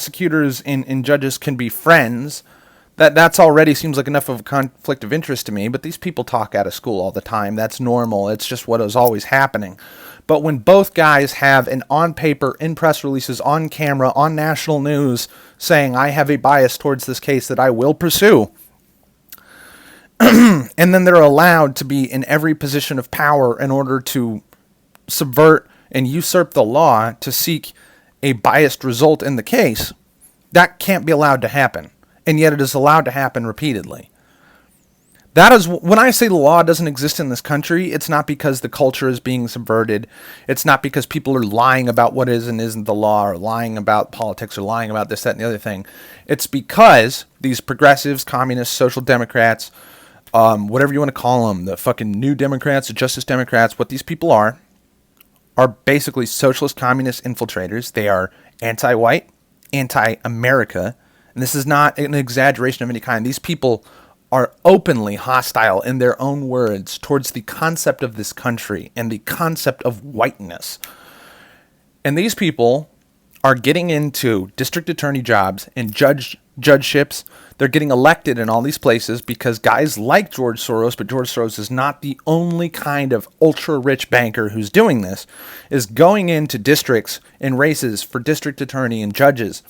prosecutors and judges can be friends, that's already seems like enough of a conflict of interest to me. But these people talk out of school all the time. That's normal. It's just what is always happening. But when both guys have an on paper, in press releases, on camera, on national news, saying, I have a bias towards this case that I will pursue, and then they're allowed to be in every position of power in order to subvert and usurp the law to seek a biased result in the case, that can't be allowed to happen. And yet it is allowed to happen repeatedly. That is, when I say the law doesn't exist in this country, it's not because the culture is being subverted. It's not because people are lying about what is and isn't the law, or lying about politics, or lying about this, that, and the other thing. It's because these progressives, communists, social democrats, whatever you want to call them, the fucking new Democrats, the Justice Democrats, what these people are basically socialist communist infiltrators. They are anti-white, anti-America, and this is not an exaggeration of any kind. These people are openly hostile in their own words towards the concept of this country and the concept of whiteness. And these people are getting into district attorney jobs and judgeships. They're getting elected in all these places because guys like George Soros, but George Soros is not the only kind of ultra-rich banker who's doing this, is going into districts and races for district attorney and judges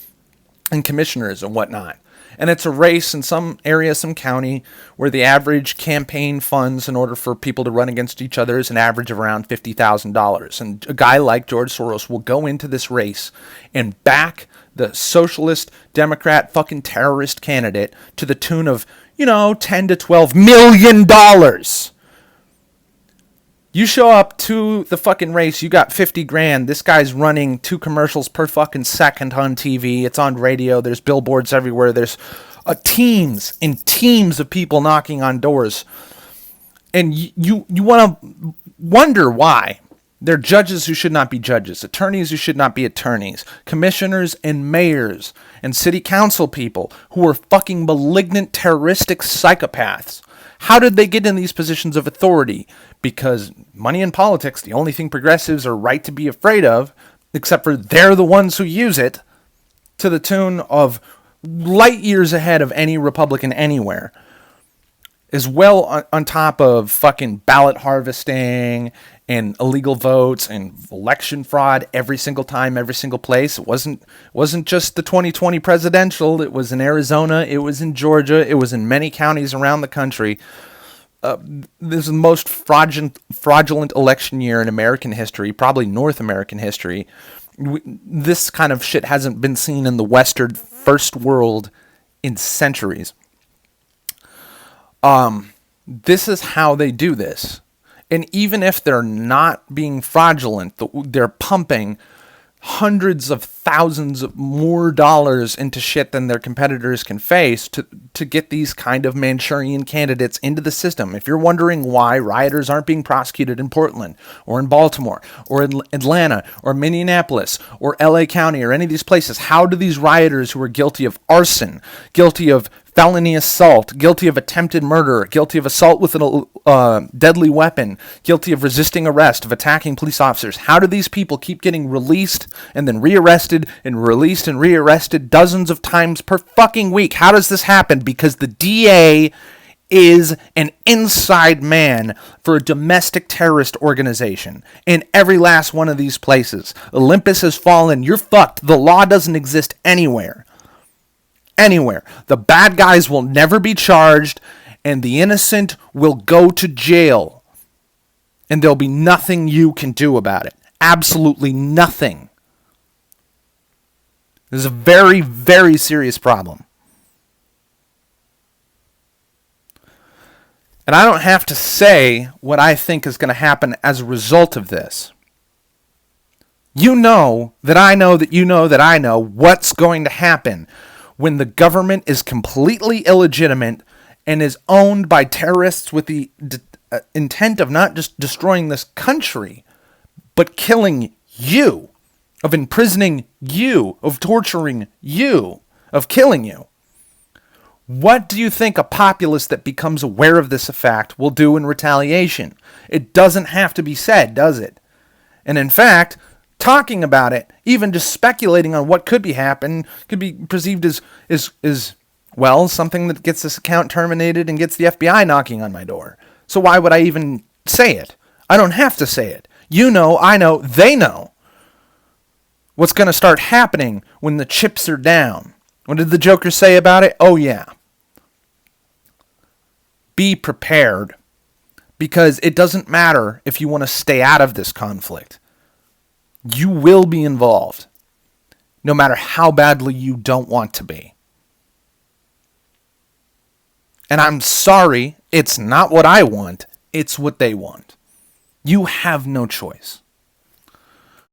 and commissioners and whatnot. And it's a race in some area, some county, where the average campaign funds in order for people to run against each other is an average of around $50,000. And a guy like George Soros will go into this race and back the socialist, Democrat, fucking terrorist candidate to the tune of, $10 to $12 million. You show up to the fucking race, you got 50 grand. This guy's running 2 commercials per fucking second on TV. It's on radio. There's billboards everywhere. There's teams and teams of people knocking on doors. And you want to wonder why. They're judges who should not be judges, attorneys who should not be attorneys, commissioners and mayors and city council people who are fucking malignant, terroristic psychopaths. How did they get in these positions of authority? Because money in politics, the only thing progressives are right to be afraid of, except for they're the ones who use it, to the tune of light years ahead of any Republican anywhere, as well on top of fucking ballot harvesting and illegal votes and election fraud every single time, every single place. It wasn't just the 2020 presidential. It was in Arizona. It was in Georgia. It was in many counties around the country. This is the most fraudulent election year in American history, probably North American history. This kind of shit hasn't been seen in the Western first world in centuries. This is how they do this. And even if they're not being fraudulent, they're pumping hundreds of thousands of more dollars into shit than their competitors can face to get these kind of Manchurian candidates into the system. If you're wondering why rioters aren't being prosecuted in Portland or in Baltimore or in Atlanta or Minneapolis or LA County or any of these places, how do these rioters who are guilty of arson, guilty of felony assault, guilty of attempted murder, guilty of assault with a deadly weapon, guilty of resisting arrest, of attacking police officers, how do these people keep getting released and then rearrested and released and rearrested dozens of times per fucking week? How does this happen? Because the DA is an inside man for a domestic terrorist organization in every last one of these places. Olympus has fallen. You're fucked. The law doesn't exist anywhere. Anywhere. The bad guys will never be charged, and the innocent will go to jail. And there'll be nothing you can do about it. Absolutely nothing. This is a very, very serious problem. And I don't have to say what I think is going to happen as a result of this. You know that I know that you know that I know what's going to happen when the government is completely illegitimate and is owned by terrorists with the intent of not just destroying this country, but killing you, of imprisoning you, of torturing you, of killing you. What do you think a populace that becomes aware of this fact will do in retaliation? It doesn't have to be said, does it? And in fact, Talking about it, even just speculating on what could be happen, could be perceived as well, something that gets this account terminated and gets the FBI knocking on my door. So why would I even say it? I don't have to say it. You know, I know, they know what's going to start happening when the chips are down. What did the Joker say about it? Oh, yeah. Be prepared, because it doesn't matter if you want to stay out of this conflict. You will be involved, no matter how badly you don't want to be. And I'm sorry, it's not what I want, it's what they want. You have no choice.